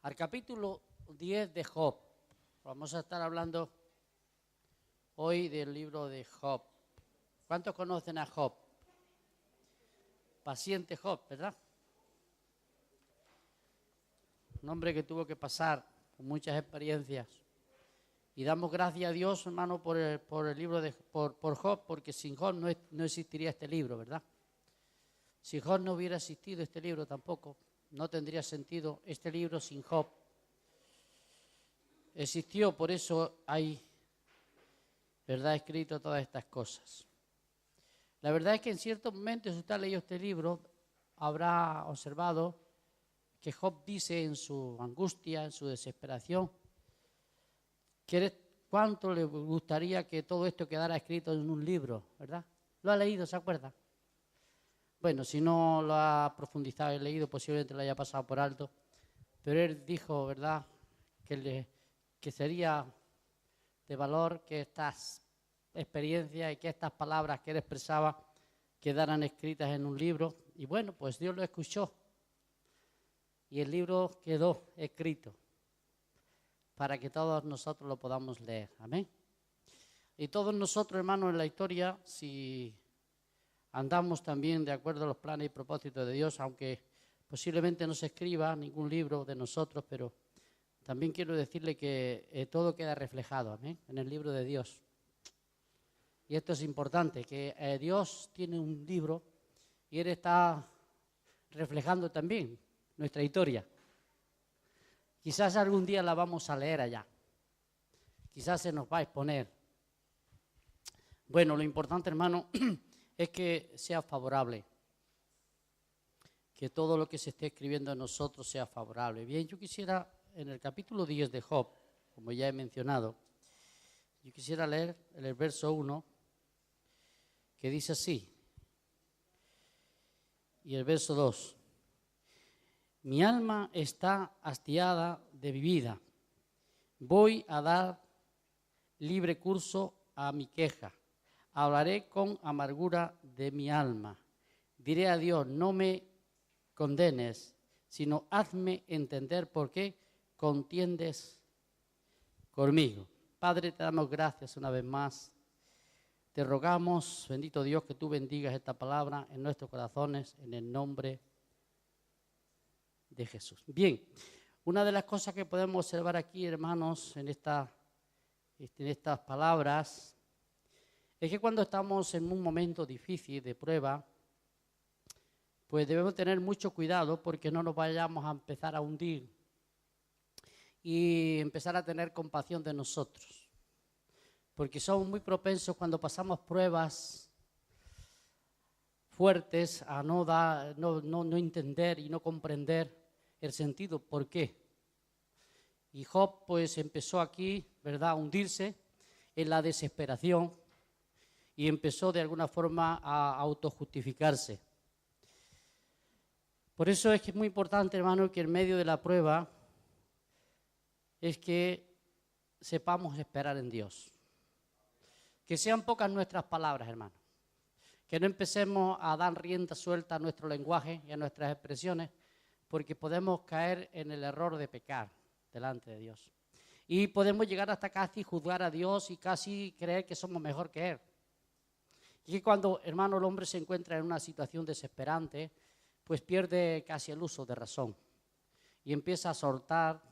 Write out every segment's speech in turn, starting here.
al capítulo 10 de Job. Vamos a estar hablando hoy del libro de Job. ¿Cuántos conocen a Job? Paciente Job, ¿verdad? Un hombre que tuvo que pasar con muchas experiencias. Y damos gracias a Dios, hermano, por el libro de por Job, porque sin Job no existiría este libro, ¿verdad? Si Job no hubiera existido, este libro tampoco. No tendría sentido este libro sin Job. Existió, por eso hay, ¿verdad?, escrito todas estas cosas. La verdad es que en ciertos momentos, si usted ha leído este libro, habrá observado que Job dice en su angustia, en su desesperación, cuánto le gustaría que todo esto quedara escrito en un libro, ¿verdad? ¿Lo ha leído, se acuerda? Bueno, si no lo ha profundizado y leído, posiblemente lo haya pasado por alto, pero él dijo, ¿verdad?, que sería de valor que estas experiencias y que estas palabras que él expresaba quedaran escritas en un libro. Y bueno, pues Dios lo escuchó y el libro quedó escrito para que todos nosotros lo podamos leer. Amén. Y todos nosotros, hermanos, en la historia, si andamos también de acuerdo a los planes y propósitos de Dios, aunque posiblemente no se escriba ningún libro de nosotros, pero también quiero decirle que todo queda reflejado, amén, en el libro de Dios. Y esto es importante, que Dios tiene un libro y Él está reflejando también nuestra historia. Quizás algún día la vamos a leer allá. Quizás se nos va a exponer. Bueno, lo importante, hermano, es que sea favorable. Que todo lo que se esté escribiendo en nosotros sea favorable. Bien, yo quisiera, en el capítulo 10 de Job, como ya he mencionado, yo quisiera leer el verso 1, que dice así, y el verso 2. Mi alma está hastiada de mi vida. Voy a dar libre curso a mi queja. Hablaré con amargura de mi alma. Diré a Dios, no me condenes, sino hazme entender por qué contiendes conmigo. Padre, te damos gracias una vez más. Te rogamos, bendito Dios, que tú bendigas esta palabra en nuestros corazones, en el nombre de Jesús. Bien, una de las cosas que podemos observar aquí, hermanos, en estas palabras, es que cuando estamos en un momento difícil de prueba, pues debemos tener mucho cuidado porque no nos vayamos a empezar a hundir y empezar a tener compasión de nosotros. Porque somos muy propensos cuando pasamos pruebas fuertes a no entender y no comprender el sentido por qué. Y Job pues empezó aquí, ¿verdad?, a hundirse en la desesperación y empezó de alguna forma a autojustificarse. Por eso es que es muy importante, hermano, que en medio de la prueba es que sepamos esperar en Dios. Que sean pocas nuestras palabras, hermano. Que no empecemos a dar rienda suelta a nuestro lenguaje y a nuestras expresiones, porque podemos caer en el error de pecar delante de Dios. Y podemos llegar hasta casi juzgar a Dios y casi creer que somos mejor que Él. Y que cuando, hermano, el hombre se encuentra en una situación desesperante, pues pierde casi el uso de razón y empieza a soltar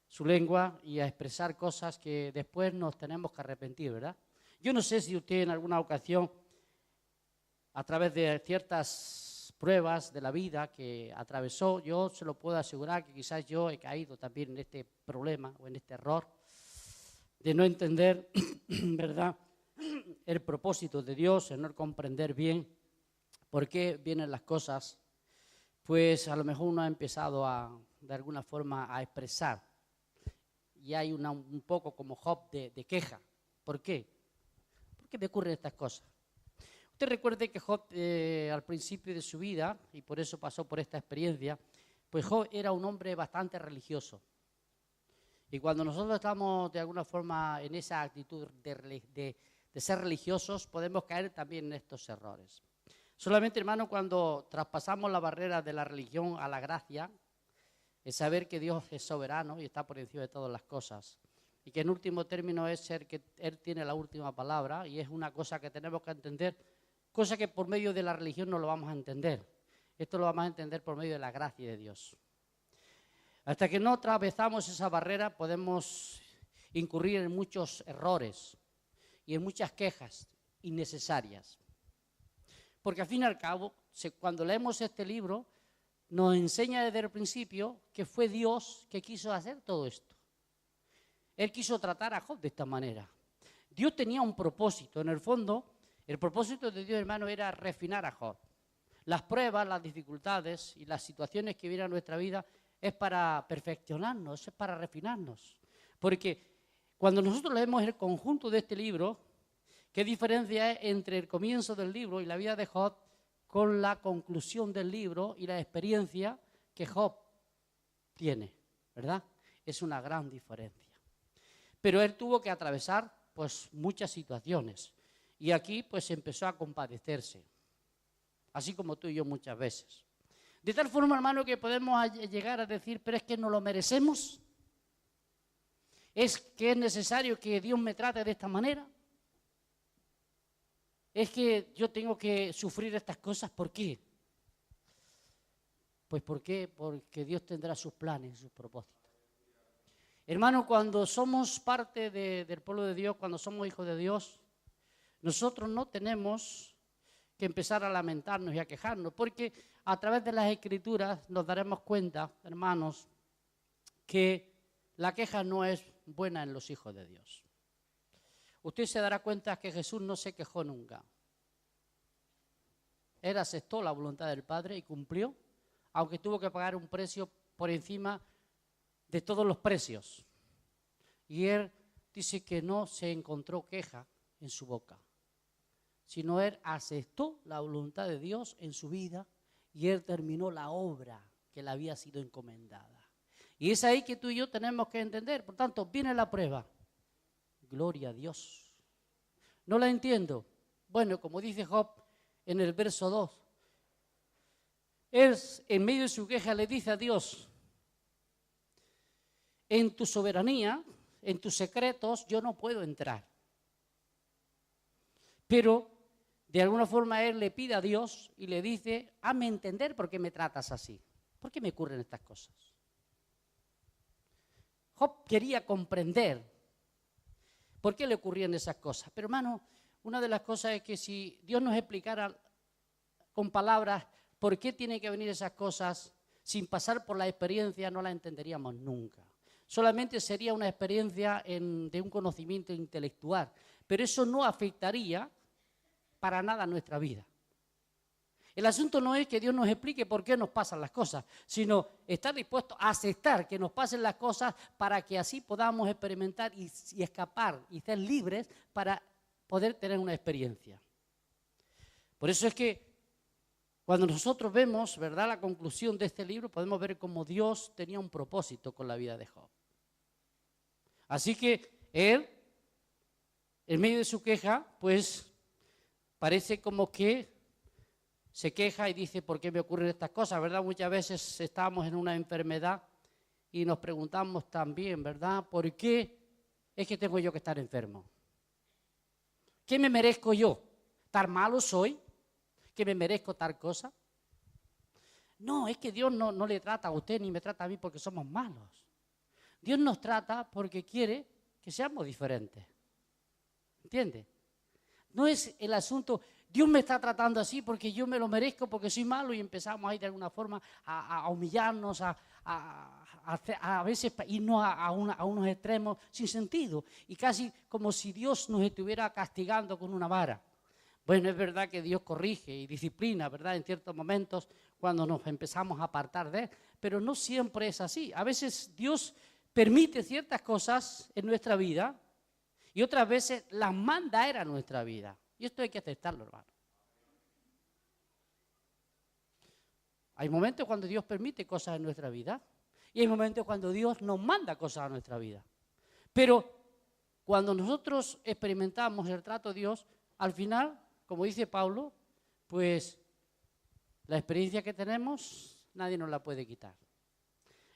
su lengua y a expresar cosas que después nos tenemos que arrepentir, ¿verdad? Yo no sé si usted en alguna ocasión, a través de ciertas pruebas de la vida que atravesó, yo se lo puedo asegurar que quizás yo he caído también en este problema o en este error de no entender, ¿verdad?, el propósito de Dios, en no comprender bien por qué vienen las cosas, pues a lo mejor uno ha empezado de alguna forma a expresar y hay un poco como Job de queja. ¿Por qué? ¿Por qué me ocurren estas cosas? Usted recuerde que Job al principio de su vida, y por eso pasó por esta experiencia, pues Job era un hombre bastante religioso. Y cuando nosotros estamos de alguna forma en esa actitud de ser religiosos, podemos caer también en estos errores. Solamente, hermano, cuando traspasamos la barrera de la religión a la gracia, el saber que Dios es soberano y está por encima de todas las cosas. Y que en último término es ser que Él tiene la última palabra y es una cosa que tenemos que entender, cosa que por medio de la religión no lo vamos a entender. Esto lo vamos a entender por medio de la gracia de Dios. Hasta que no atravesamos esa barrera podemos incurrir en muchos errores y en muchas quejas innecesarias. Porque al fin y al cabo, cuando leemos este libro, nos enseña desde el principio que fue Dios que quiso hacer todo esto. Él quiso tratar a Job de esta manera. Dios tenía un propósito. En el fondo, el propósito de Dios, hermano, era refinar a Job. Las pruebas, las dificultades y las situaciones que vienen a nuestra vida es para perfeccionarnos, es para refinarnos. Porque cuando nosotros leemos el conjunto de este libro, ¿qué diferencia hay entre el comienzo del libro y la vida de Job con la conclusión del libro y la experiencia que Job tiene? ¿Verdad? Es una gran diferencia. Pero él tuvo que atravesar pues muchas situaciones y aquí pues empezó a compadecerse, así como tú y yo muchas veces. De tal forma, hermano, que podemos llegar a decir, pero es que no lo merecemos. Es que es necesario que Dios me trate de esta manera. Es que yo tengo que sufrir estas cosas, ¿por qué? Pues ¿por qué? Porque Dios tendrá sus planes y sus propósitos. Hermano, cuando somos parte del pueblo de Dios, cuando somos hijos de Dios, nosotros no tenemos que empezar a lamentarnos y a quejarnos, porque a través de las Escrituras nos daremos cuenta, hermanos, que la queja no es buena en los hijos de Dios. Usted se dará cuenta que Jesús no se quejó nunca. Él aceptó la voluntad del Padre y cumplió, aunque tuvo que pagar un precio por encima de todos los precios. Y él dice que no se encontró queja en su boca, sino él aceptó la voluntad de Dios en su vida y él terminó la obra que le había sido encomendada. Y es ahí que tú y yo tenemos que entender. Por tanto, viene la prueba. Gloria a Dios. No la entiendo. Bueno, como dice Job en el verso 2, él en medio de su queja le dice a Dios: en tu soberanía, en tus secretos, yo no puedo entrar. Pero de alguna forma él le pide a Dios y le dice: hazme entender por qué me tratas así, por qué me ocurren estas cosas. Job quería comprender por qué le ocurrían esas cosas. Pero hermano, una de las cosas es que si Dios nos explicara con palabras por qué tienen que venir esas cosas, sin pasar por la experiencia no la entenderíamos nunca. Solamente sería una experiencia de un conocimiento intelectual, pero eso no afectaría para nada nuestra vida. El asunto no es que Dios nos explique por qué nos pasan las cosas, sino estar dispuesto a aceptar que nos pasen las cosas para que así podamos experimentar y escapar y ser libres para poder tener una experiencia. Por eso es que cuando nosotros vemos, ¿verdad?, la conclusión de este libro, podemos ver cómo Dios tenía un propósito con la vida de Job. Así que él, en medio de su queja, pues parece como que se queja y dice: ¿por qué me ocurren estas cosas? ¿Verdad? Muchas veces estamos en una enfermedad y nos preguntamos también, ¿verdad?, ¿por qué es que tengo yo que estar enfermo? ¿Qué me merezco yo? ¿Tan malo soy que me merezco tal cosa? No, es que Dios no le trata a usted ni me trata a mí porque somos malos. Dios nos trata porque quiere que seamos diferentes. ¿Entiende? No es el asunto, Dios me está tratando así porque yo me lo merezco, porque soy malo, y empezamos ahí de alguna forma a humillarnos, a veces irnos a unos extremos sin sentido, y casi como si Dios nos estuviera castigando con una vara. Bueno, es verdad que Dios corrige y disciplina, ¿verdad?, en ciertos momentos cuando nos empezamos a apartar de Él, pero no siempre es así. A veces Dios permite ciertas cosas en nuestra vida y otras veces las manda Él a nuestra vida. Y esto hay que aceptarlo, hermano. Hay momentos cuando Dios permite cosas en nuestra vida y hay momentos cuando Dios nos manda cosas a nuestra vida. Pero cuando nosotros experimentamos el trato de Dios, al final, como dice Pablo, pues la experiencia que tenemos nadie nos la puede quitar.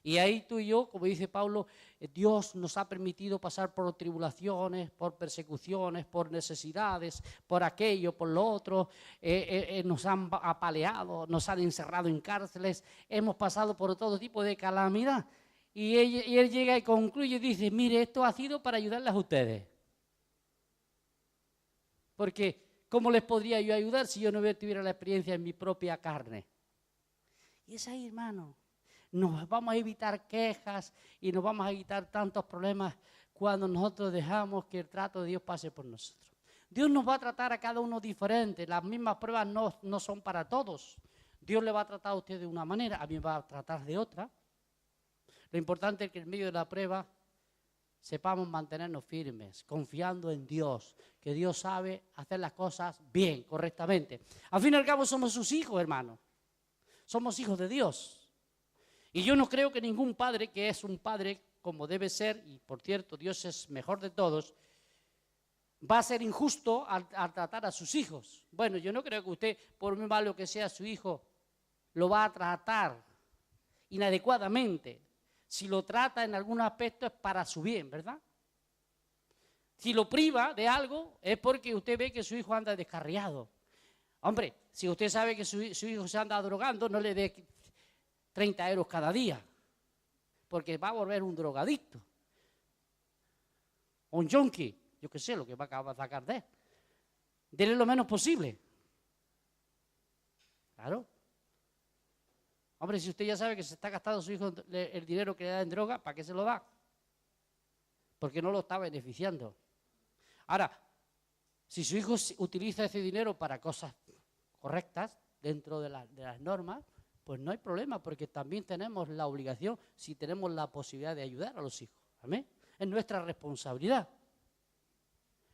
Y ahí tú y yo, como dice Pablo, Dios nos ha permitido pasar por tribulaciones, por persecuciones, por necesidades, por aquello, por lo otro. Nos han apaleado, nos han encerrado en cárceles, hemos pasado por todo tipo de calamidad. Y él llega y concluye y dice, mire, esto ha sido para ayudarles a ustedes. Porque, ¿cómo les podría yo ayudar si yo no tuviera la experiencia en mi propia carne? Y es ahí, hermano. Nos vamos a evitar quejas y nos vamos a evitar tantos problemas cuando nosotros dejamos que el trato de Dios pase por nosotros. Dios nos va a tratar a cada uno diferente. Las mismas pruebas no son para todos. Dios le va a tratar a usted de una manera, a mí me va a tratar de otra. Lo importante es que en medio de la prueba sepamos mantenernos firmes, confiando en Dios, que Dios sabe hacer las cosas bien, correctamente. Al fin y al cabo somos sus hijos, hermano. Somos hijos de Dios. Y yo no creo que ningún padre, que es un padre como debe ser, y por cierto, Dios es mejor de todos, va a ser injusto al tratar a sus hijos. Bueno, yo no creo que usted, por muy malo que sea su hijo, lo va a tratar inadecuadamente. Si lo trata en algún aspecto es para su bien, ¿verdad? Si lo priva de algo es porque usted ve que su hijo anda descarriado. Hombre, si usted sabe que su hijo se anda drogando, no le dé 30 euros cada día, porque va a volver un drogadicto. O un junkie, yo qué sé, lo que va a sacar de él. Dele lo menos posible. Claro. Hombre, si usted ya sabe que se está gastando su hijo el dinero que le da en droga, ¿para qué se lo da? Porque no lo está beneficiando. Ahora, si su hijo utiliza ese dinero para cosas correctas, dentro de las normas, pues no hay problema, porque también tenemos la obligación, si tenemos la posibilidad de ayudar a los hijos. ¿Amén? Es nuestra responsabilidad.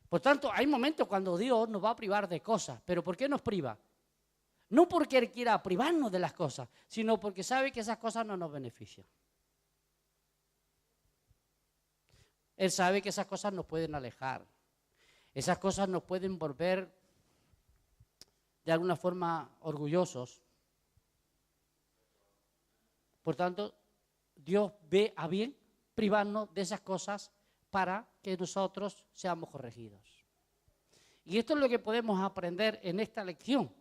Por tanto, hay momentos cuando Dios nos va a privar de cosas. ¿Pero por qué nos priva? No porque Él quiera privarnos de las cosas, sino porque sabe que esas cosas no nos benefician. Él sabe que esas cosas nos pueden alejar. Esas cosas nos pueden volver de alguna forma orgullosos. Por tanto, Dios ve a bien privarnos de esas cosas para que nosotros seamos corregidos. Y esto es lo que podemos aprender en esta lección.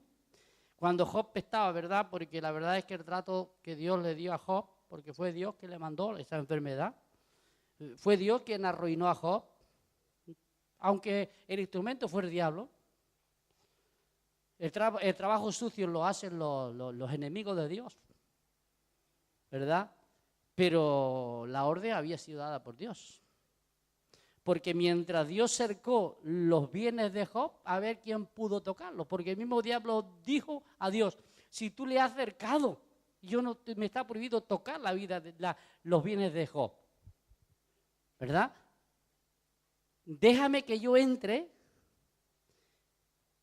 Cuando Job estaba, ¿verdad? Porque la verdad es que el trato que Dios le dio a Job, porque fue Dios que le mandó esa enfermedad, fue Dios quien arruinó a Job, aunque el instrumento fue el diablo. El trabajo sucio lo hacen los enemigos de Dios, ¿verdad? Pero la orden había sido dada por Dios. Porque mientras Dios cercó los bienes de Job, a ver quién pudo tocarlo. Porque el mismo diablo dijo a Dios, si tú le has cercado, me está prohibido tocar la vida los bienes de Job. ¿Verdad? Déjame que yo entre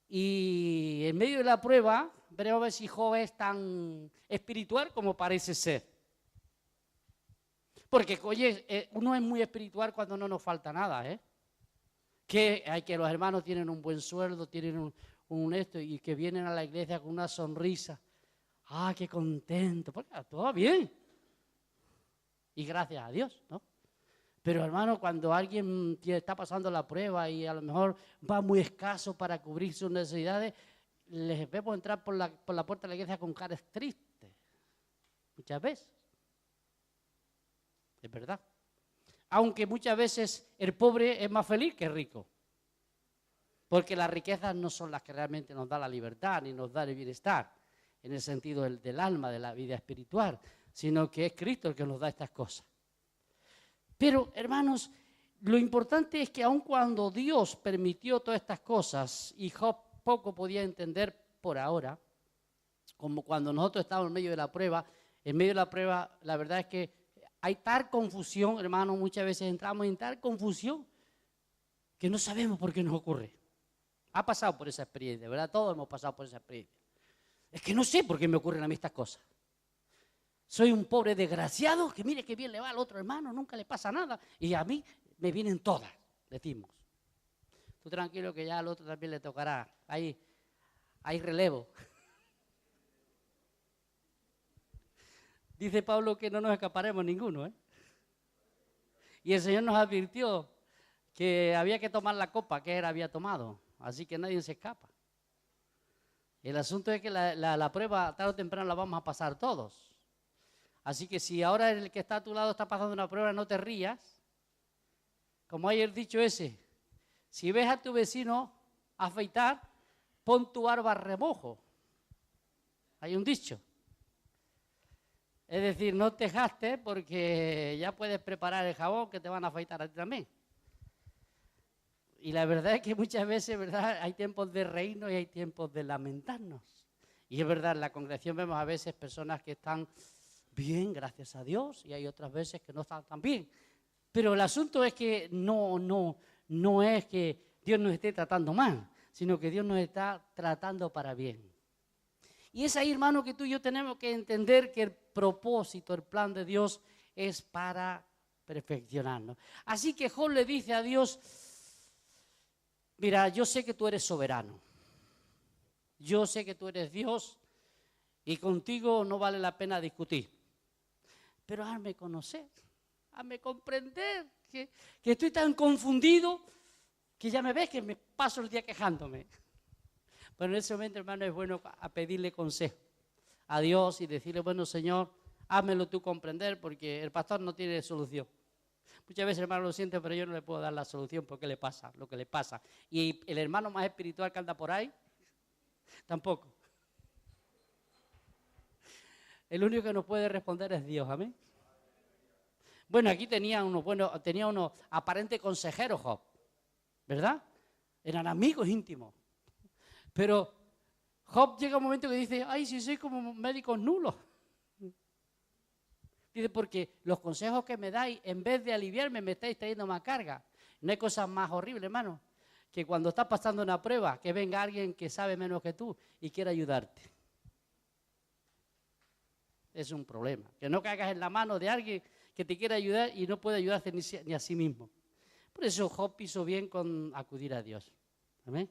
y en medio de la prueba veremos a ver si Job es tan espiritual como parece ser. Porque, oye, uno es muy espiritual cuando no nos falta nada, ¿eh? Que los hermanos tienen un buen sueldo, tienen un esto, y que vienen a la iglesia con una sonrisa. ¡Ah, qué contento! Porque todo bien. Y gracias a Dios, ¿no? Pero, hermano, cuando alguien está pasando la prueba y a lo mejor va muy escaso para cubrir sus necesidades, les vemos entrar por la puerta de la iglesia con caras tristes. Muchas veces. Es verdad. Aunque muchas veces el pobre es más feliz que el rico. Porque las riquezas no son las que realmente nos dan la libertad ni nos dan el bienestar, en el sentido del alma, de la vida espiritual, sino que es Cristo el que nos da estas cosas. Pero, hermanos, lo importante es que aun cuando Dios permitió todas estas cosas y Job poco podía entender por ahora, como cuando nosotros estamos en medio de la prueba, la verdad es que hay tal confusión, hermano, muchas veces entramos en tal confusión que no sabemos por qué nos ocurre. Ha pasado por esa experiencia, ¿verdad? Todos hemos pasado por esa experiencia. Es que no sé por qué me ocurren a mí estas cosas. Soy un pobre desgraciado que mire qué bien le va al otro hermano, nunca le pasa nada. Y a mí me vienen todas, decimos. Tú tranquilo que ya al otro también le tocará. Hay relevo. Dice Pablo que no nos escaparemos ninguno, ¿eh? Y el Señor nos advirtió que había que tomar la copa que él había tomado, así que nadie se escapa. El asunto es que la prueba tarde o temprano la vamos a pasar todos. Así que si ahora el que está a tu lado está pasando una prueba, no te rías. Como hay el dicho ese, si ves a tu vecino afeitar, pon tu barba a remojo. Hay un dicho. Es decir, no te gastes porque ya puedes preparar el jabón que te van a afeitar a ti también. Y la verdad es que muchas veces, ¿verdad?, hay tiempos de reírnos y hay tiempos de lamentarnos. Y es verdad, en la congregación vemos a veces personas que están bien, gracias a Dios, y hay otras veces que no están tan bien. Pero el asunto es que no es que Dios nos esté tratando mal, sino que Dios nos está tratando para bien. Y es ahí, hermano, que tú y yo tenemos que entender que el propósito, el plan de Dios es para perfeccionarnos. Así que Job le dice a Dios: mira, yo sé que tú eres soberano, yo sé que tú eres Dios y contigo no vale la pena discutir, pero hazme conocer, hazme comprender que estoy tan confundido que ya me ves que me paso el día quejándome. Bueno, en ese momento, hermano, es bueno a pedirle consejo a Dios y decirle: bueno, Señor, házmelo tú comprender, porque el pastor no tiene solución. Muchas veces, hermano, lo siento, pero yo no le puedo dar la solución porque le pasa lo que le pasa. Y el hermano más espiritual que anda por ahí, tampoco. El único que nos puede responder es Dios, amén. Bueno, aquí tenía unos aparentes consejeros, Job, ¿verdad? Eran amigos íntimos. Pero Job llega un momento que dice: ay, si soy como médicos nulos. Dice: porque los consejos que me dais, en vez de aliviarme, me estáis trayendo más carga. No hay cosa más horrible, hermano, que cuando estás pasando una prueba, que venga alguien que sabe menos que tú y quiera ayudarte. Es un problema. Que no caigas en la mano de alguien que te quiera ayudar y no puede ayudarte ni a sí mismo. Por eso Job hizo bien con acudir a Dios. ¿Amén?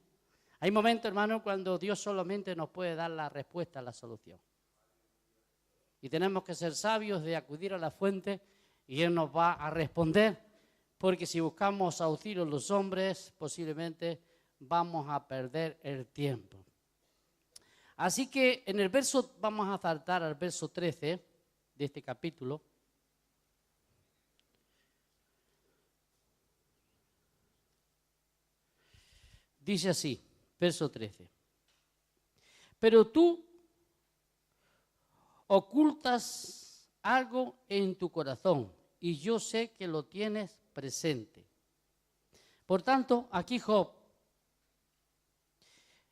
Hay momentos, hermano, cuando Dios solamente nos puede dar la respuesta a la solución. Y tenemos que ser sabios de acudir a la fuente y Él nos va a responder, porque si buscamos auxilio en los hombres, posiblemente vamos a perder el tiempo. Así que en el verso, vamos a saltar al verso 13 de este capítulo. Dice así, verso 13. Pero tú ocultas algo en tu corazón y yo sé que lo tienes presente. Por tanto, aquí Job,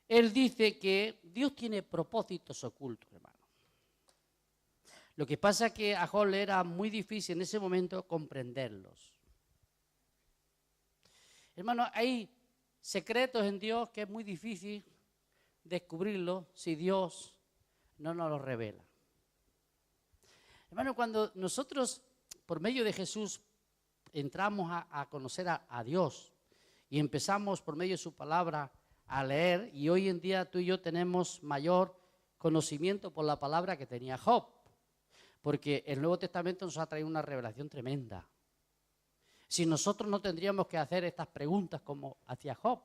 él dice que Dios tiene propósitos ocultos, hermano. Lo que pasa es que a Job le era muy difícil en ese momento comprenderlos. Hermano, hay secretos en Dios que es muy difícil descubrirlos si Dios no nos los revela. Hermano, cuando nosotros, por medio de Jesús, entramos a conocer a Dios y empezamos por medio de su palabra a leer, y hoy en día tú y yo tenemos mayor conocimiento por la palabra que tenía Job, porque el Nuevo Testamento nos ha traído una revelación tremenda. Si nosotros no tendríamos que hacer estas preguntas como hacía Job.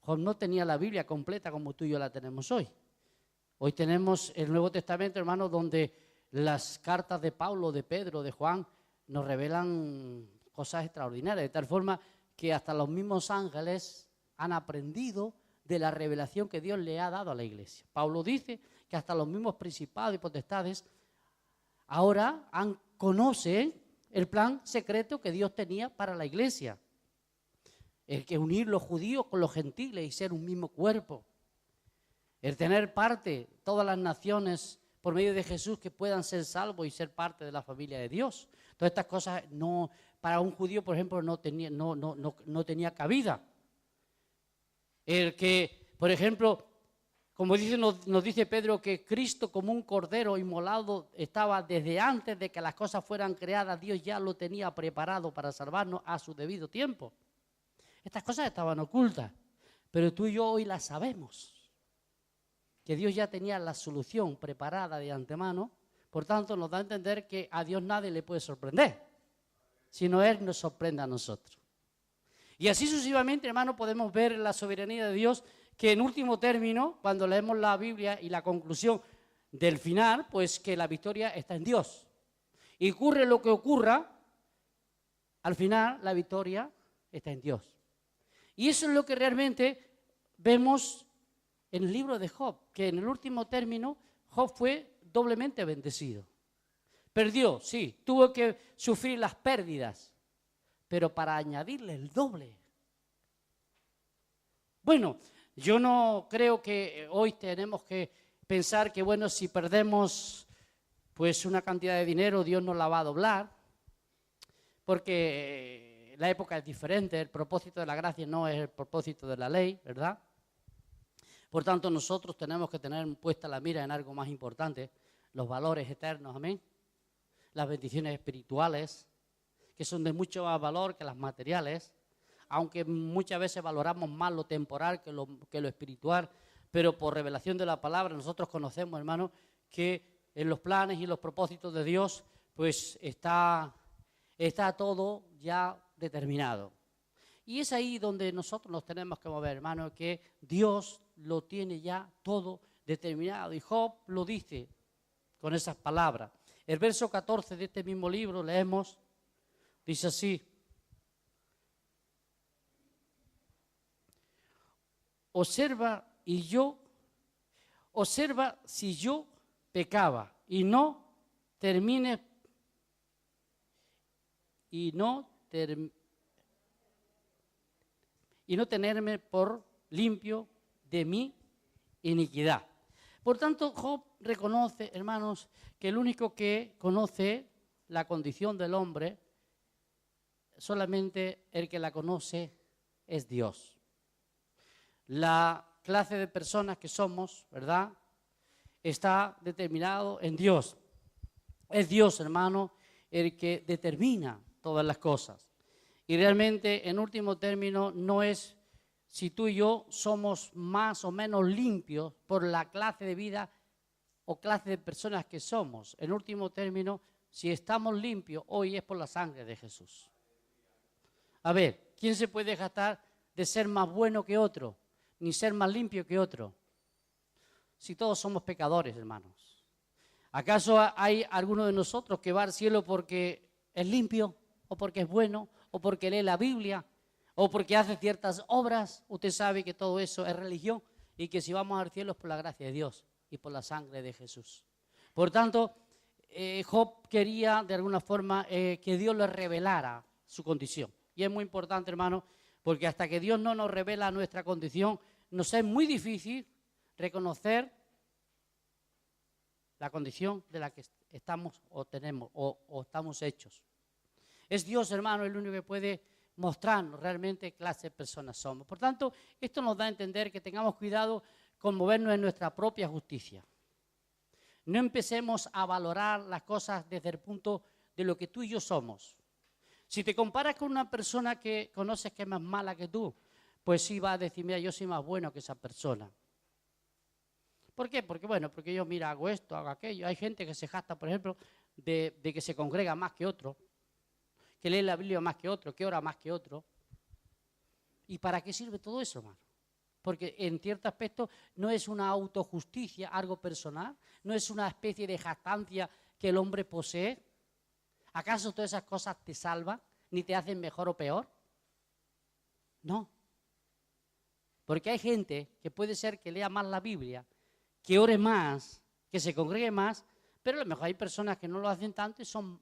Job no tenía la Biblia completa como tú y yo la tenemos hoy. Hoy tenemos el Nuevo Testamento, hermano, donde las cartas de Pablo, de Pedro, de Juan, nos revelan cosas extraordinarias, de tal forma que hasta los mismos ángeles han aprendido de la revelación que Dios le ha dado a la iglesia. Pablo dice que hasta los mismos principados y potestades ahora conocen el plan secreto que Dios tenía para la iglesia. El que unir los judíos con los gentiles y ser un mismo cuerpo. El tener parte, todas las naciones, por medio de Jesús, que puedan ser salvos y ser parte de la familia de Dios. Todas estas cosas no, para un judío, por ejemplo, no tenía cabida. El que, por ejemplo, como nos dice Pedro, que Cristo como un cordero inmolado estaba desde antes de que las cosas fueran creadas, Dios ya lo tenía preparado para salvarnos a su debido tiempo. Estas cosas estaban ocultas, pero tú y yo hoy las sabemos. Que Dios ya tenía la solución preparada de antemano Por tanto, nos da a entender que a Dios nadie le puede sorprender, sino Él nos sorprende a nosotros. Y así sucesivamente, hermano, podemos ver la soberanía de Dios, que en último término, cuando leemos la Biblia y la conclusión del final, pues que la victoria está en Dios. Y ocurre lo que ocurra, al final la victoria está en Dios. Y eso es lo que realmente vemos en el libro de Job, que en el último término Job fue doblemente bendecido. Perdió, sí, tuvo que sufrir las pérdidas, pero para añadirle el doble. Bueno, yo no creo que hoy tenemos que pensar que, bueno, si perdemos pues una cantidad de dinero, Dios nos la va a doblar, porque la época es diferente, el propósito de la gracia no es el propósito de la ley, ¿verdad? Por tanto, nosotros tenemos que tener puesta la mira en algo más importante, los valores eternos, amén, las bendiciones espirituales, que son de mucho más valor que las materiales, aunque muchas veces valoramos más lo temporal que lo espiritual, pero por revelación de la palabra nosotros conocemos, hermano, que en los planes y los propósitos de Dios, pues está todo ya determinado. Y es ahí donde nosotros nos tenemos que mover, hermano, que Dios lo tiene ya todo determinado. Y Job lo dice con esas palabras. El verso 14 de este mismo libro leemos, dice así: observa si yo pecaba y no tenerme por limpio de mi iniquidad. Por tanto, Job reconoce, hermanos, que el único que conoce la condición del hombre, solamente el que la conoce es Dios. La clase de personas que somos, ¿verdad?, está determinado en Dios. Es Dios, hermano, el que determina todas las cosas. Y realmente, en último término, no es si tú y yo somos más o menos limpios por la clase de vida o clase de personas que somos. En último término, si estamos limpios, hoy es por la sangre de Jesús. A ver, ¿quién se puede jactar de ser más bueno que otro, ni ser más limpio que otro? Si todos somos pecadores, hermanos. ¿Acaso hay alguno de nosotros que va al cielo porque es limpio, o porque es bueno, o porque lee la Biblia, o porque hace ciertas obras? Usted sabe que todo eso es religión y que si vamos al cielo es por la gracia de Dios y por la sangre de Jesús. Por tanto, Job quería de alguna forma que Dios le revelara su condición. Y es muy importante, hermano, porque hasta que Dios no nos revela nuestra condición, nos es muy difícil reconocer la condición de la que estamos o tenemos o estamos hechos. Es Dios, hermano, el único que puede mostrarnos realmente qué clase de personas somos. Por tanto, esto nos da a entender que tengamos cuidado con movernos en nuestra propia justicia. No empecemos a valorar las cosas desde el punto de lo que tú y yo somos. Si te comparas con una persona que conoces que es más mala que tú, pues sí va a decir, mira, yo soy más bueno que esa persona. ¿Por qué? Porque yo, mira, hago esto, hago aquello. Hay gente que se jacta, por ejemplo, de que se congrega más que otro, que lee la Biblia más que otro, que ora más que otro. ¿Y para qué sirve todo eso, hermano? Porque en cierto aspecto no es una autojusticia, algo personal, no es una especie de jactancia que el hombre posee. ¿Acaso todas esas cosas te salvan, ni te hacen mejor o peor? No. Porque hay gente que puede ser que lea más la Biblia, que ore más, que se congregue más, pero a lo mejor hay personas que no lo hacen tanto y son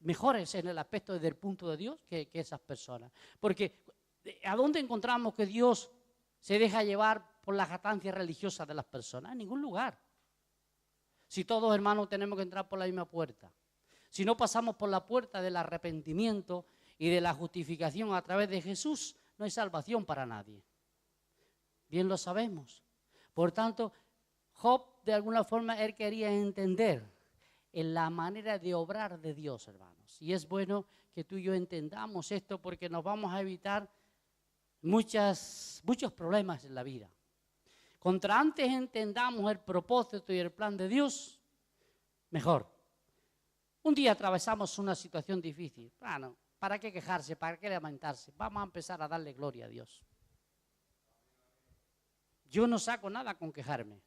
mejores en el aspecto desde el punto de Dios que esas personas. Porque ¿a dónde encontramos que Dios se deja llevar por la jactancia religiosa de las personas? En ningún lugar. Si todos, hermanos, tenemos que entrar por la misma puerta. Si no pasamos por la puerta del arrepentimiento y de la justificación a través de Jesús, no hay salvación para nadie. Bien lo sabemos. Por tanto, Job, de alguna forma, él quería entender en la manera de obrar de Dios, hermanos. Y es bueno que tú y yo entendamos esto porque nos vamos a evitar muchos problemas en la vida. Contra antes entendamos el propósito y el plan de Dios, mejor. Un día atravesamos una situación difícil. Bueno, ¿para qué quejarse? ¿Para qué lamentarse? Vamos a empezar a darle gloria a Dios. Yo no saco nada con quejarme.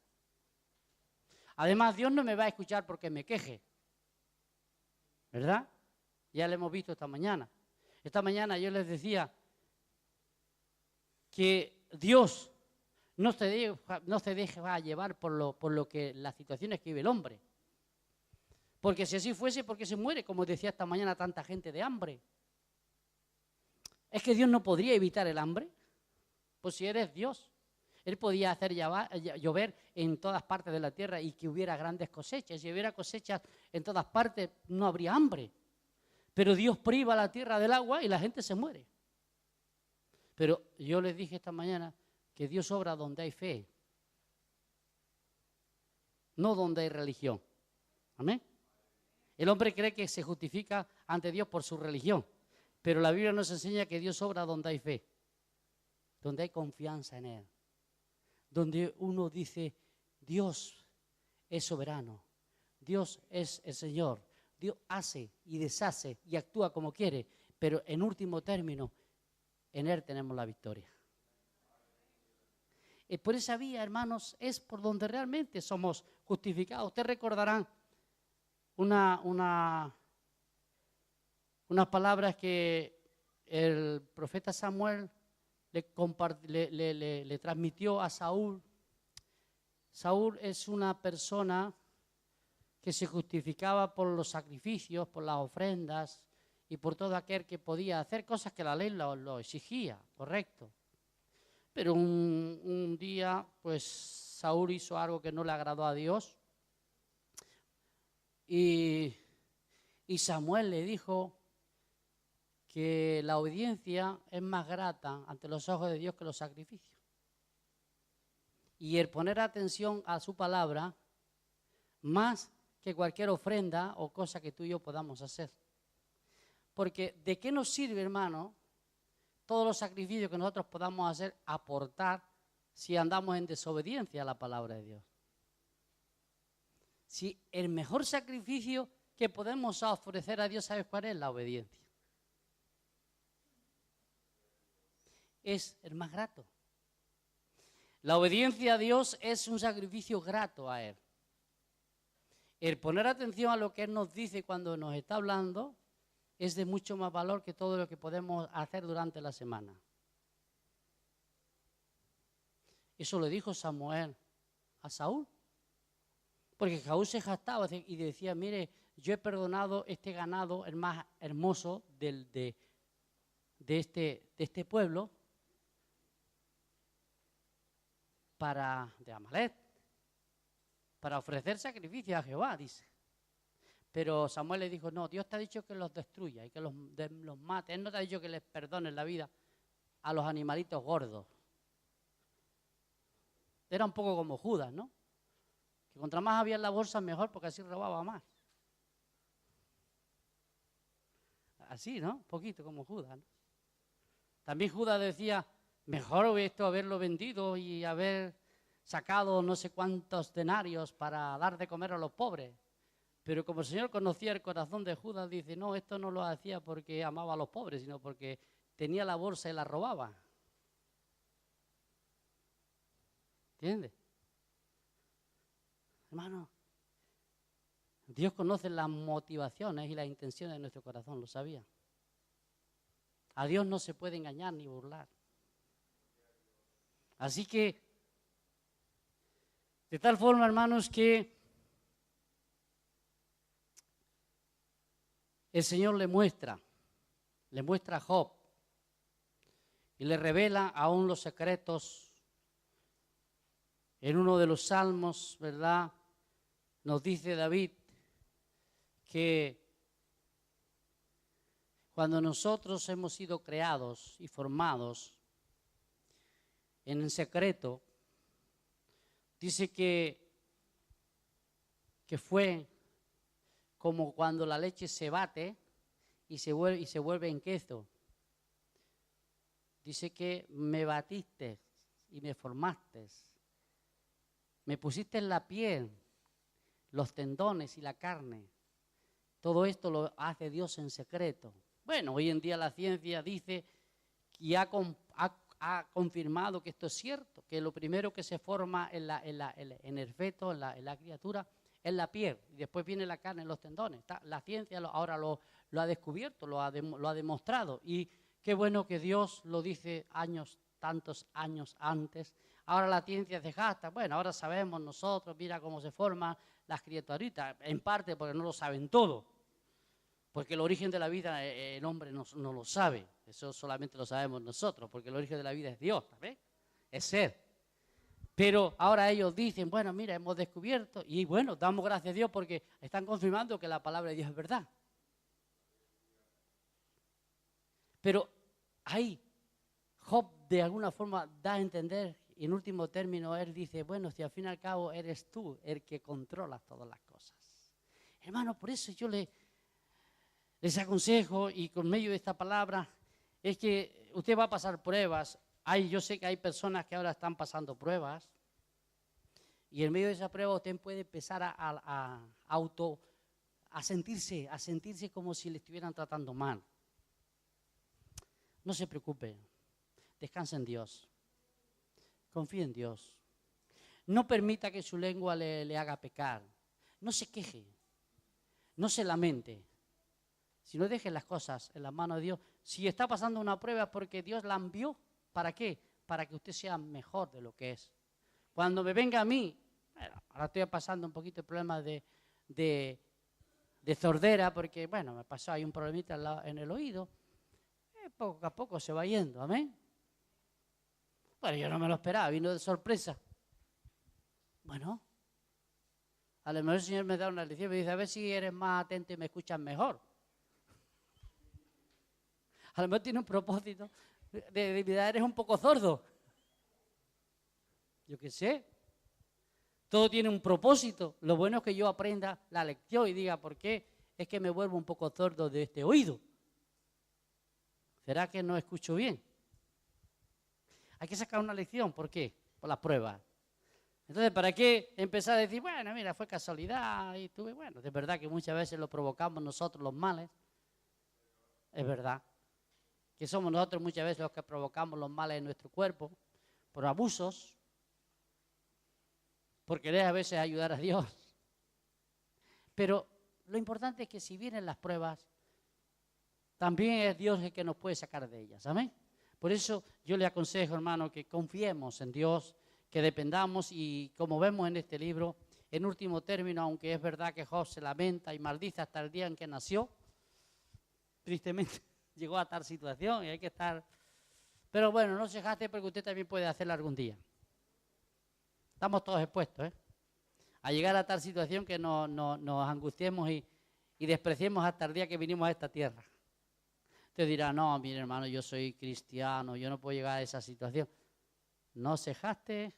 Además, Dios no me va a escuchar porque me queje. ¿Verdad? Ya lo hemos visto esta mañana. Esta mañana yo les decía que Dios no se deja llevar por lo que las situaciones que vive el hombre. Porque si así fuese, ¿por qué se muere? Como decía esta mañana tanta gente de hambre. ¿Es que Dios no podría evitar el hambre? Pues si eres Dios, Él podía hacer llover en todas partes de la tierra y que hubiera grandes cosechas. Si hubiera cosechas en todas partes, no habría hambre. Pero Dios priva la tierra del agua y la gente se muere. Pero yo les dije esta mañana que Dios obra donde hay fe, no donde hay religión. Amén. El hombre cree que se justifica ante Dios por su religión, pero la Biblia nos enseña que Dios obra donde hay fe, donde hay confianza en Él, donde uno dice, Dios es soberano, Dios es el Señor, Dios hace y deshace y actúa como quiere, pero en último término, en Él tenemos la victoria. Por esa vía, hermanos, es por donde realmente somos justificados. Ustedes recordarán unas palabras que el profeta Samuel le transmitió a Saúl. Saúl es una persona que se justificaba por los sacrificios, por las ofrendas y por todo aquel que podía hacer cosas que la ley lo exigía, correcto. Pero un día, pues, Saúl hizo algo que no le agradó a Dios. Y Samuel le dijo que la obediencia es más grata ante los ojos de Dios que los sacrificios. Y el poner atención a su palabra, más que cualquier ofrenda o cosa que tú y yo podamos hacer. Porque ¿de qué nos sirve, hermano, todos los sacrificios que nosotros podamos hacer, aportar, si andamos en desobediencia a la palabra de Dios? Si el mejor sacrificio que podemos ofrecer a Dios, ¿sabes cuál es? La obediencia. Es el más grato. La obediencia a Dios es un sacrificio grato a Él. El poner atención a lo que Él nos dice cuando nos está hablando es de mucho más valor que todo lo que podemos hacer durante la semana. Eso lo dijo Samuel a Saúl. Porque Saúl se jactaba y decía, mire, yo he perdonado este ganado, el más hermoso de este pueblo, de Amalek, para ofrecer sacrificio a Jehová, dice. Pero Samuel le dijo, no, Dios te ha dicho que los destruya y que los mate. Él no te ha dicho que les perdones la vida a los animalitos gordos. Era un poco como Judas, ¿no? Que contra más había en la bolsa, mejor, porque así robaba más. Así, ¿no? Un poquito como Judas, ¿no? También Judas decía, mejor haberlo vendido y haber sacado no sé cuántos denarios para dar de comer a los pobres. Pero como el Señor conocía el corazón de Judas, dice, no, esto no lo hacía porque amaba a los pobres, sino porque tenía la bolsa y la robaba. ¿Entiendes? Hermano, Dios conoce las motivaciones y las intenciones de nuestro corazón, ¿lo sabía? A Dios no se puede engañar ni burlar. Así que, de tal forma, hermanos, que el Señor le muestra a Job y le revela aún los secretos. En uno de los salmos, ¿verdad?, nos dice David que cuando nosotros hemos sido creados y formados en el secreto, dice que fue como cuando la leche se bate y se vuelve en queso. Dice que me batiste y me formaste Me pusiste en la piel los tendones y la carne. Todo esto lo hace Dios en secreto. Bueno, hoy en día la ciencia dice y ha confirmado que esto es cierto, que lo primero que se forma en el feto, en la criatura, es la piel, y después viene la carne en los tendones. La ciencia ahora lo ha descubierto, lo ha demostrado, y qué bueno que Dios lo dice tantos años antes. Ahora la ciencia se jacta, bueno, ahora sabemos nosotros, mira cómo se forman las criaturitas, en parte porque no lo saben todo, porque el origen de la vida el hombre no lo sabe, eso solamente lo sabemos nosotros, porque el origen de la vida es Dios, ¿sabes? Es ser. Pero ahora ellos dicen, bueno, mira, hemos descubierto, y bueno, damos gracias a Dios porque están confirmando que la palabra de Dios es verdad. Pero ahí, Job de alguna forma da a entender, y en último término, él dice, bueno, si al fin y al cabo eres tú el que controlas todas las cosas. Hermano, por eso yo les aconsejo, y con medio de esta palabra, es que usted va a pasar pruebas. Yo sé que hay personas que ahora están pasando pruebas, y en medio de esa prueba usted puede empezar a sentirse como si le estuvieran tratando mal. No se preocupe, descanse en Dios, confíe en Dios. No permita que su lengua le haga pecar, no se queje, no se lamente. Si no, deje las cosas en las manos de Dios. Si está pasando una prueba es porque Dios la envió. ¿Para qué? Para que usted sea mejor de lo que es. Cuando me venga a mí, bueno, ahora estoy pasando un poquito de problemas de sordera, porque, bueno, me pasó ahí un problemita en el oído. Poco a poco se va yendo, amén. Bueno, yo no me lo esperaba, vino de sorpresa. Bueno, a lo mejor el Señor me da una lección y me dice, a ver si eres más atento y me escuchas mejor. A lo mejor tiene un propósito de vida, eres un poco sordo. Yo qué sé. Todo tiene un propósito. Lo bueno es que yo aprenda la lección y diga, ¿por qué es que me vuelvo un poco sordo de este oído? ¿Será que no escucho bien? Hay que sacar una lección. ¿Por qué? Por las pruebas. Entonces, ¿para qué empezar a decir, bueno, mira, fue casualidad y tuve, bueno, de verdad que muchas veces lo provocamos nosotros los males. Es verdad. Que somos nosotros muchas veces los que provocamos los males en nuestro cuerpo, por abusos, por querer a veces ayudar a Dios. Pero lo importante es que si vienen las pruebas, también es Dios el que nos puede sacar de ellas. ¿Amén? Por eso yo le aconsejo, hermano, que confiemos en Dios, que dependamos, y como vemos en este libro, en último término, aunque es verdad que Job se lamenta y maldice hasta el día en que nació, tristemente llegó a tal situación y hay que estar... Pero bueno, no se jacte porque usted también puede hacerlo algún día. Estamos todos expuestos, a llegar a tal situación que nos angustiemos y despreciemos hasta el día que vinimos a esta tierra. Usted dirá, no, mire hermano, yo soy cristiano, yo no puedo llegar a esa situación. No se jacte,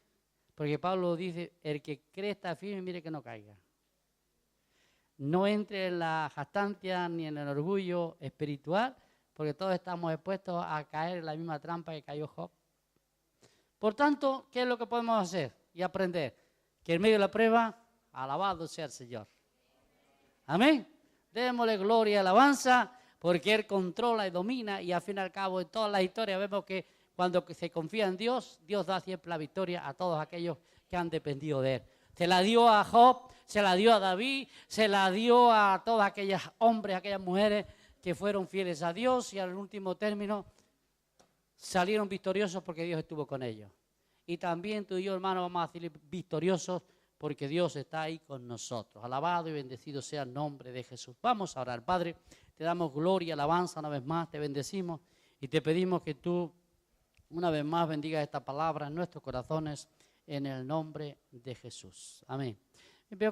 porque Pablo dice, el que cree está firme, mire que no caiga. No entre en la jactancia ni en el orgullo espiritual, porque todos estamos expuestos a caer en la misma trampa que cayó Job. Por tanto, ¿qué es lo que podemos hacer y aprender? Que en medio de la prueba, alabado sea el Señor. Amén. Démosle gloria y alabanza, porque Él controla y domina, y al fin y al cabo en todas las historias vemos que cuando se confía en Dios, Dios da siempre la victoria a todos aquellos que han dependido de Él. Se la dio a Job, se la dio a David, se la dio a todos aquellos hombres, aquellas mujeres que fueron fieles a Dios y al último término salieron victoriosos porque Dios estuvo con ellos. Y también tú y yo, hermano, vamos a salir victoriosos porque Dios está ahí con nosotros. Alabado y bendecido sea el nombre de Jesús. Vamos a orar. Padre, te damos gloria y alabanza una vez más, te bendecimos y te pedimos que tú una vez más bendigas esta palabra en nuestros corazones en el nombre de Jesús. Amén. Veo que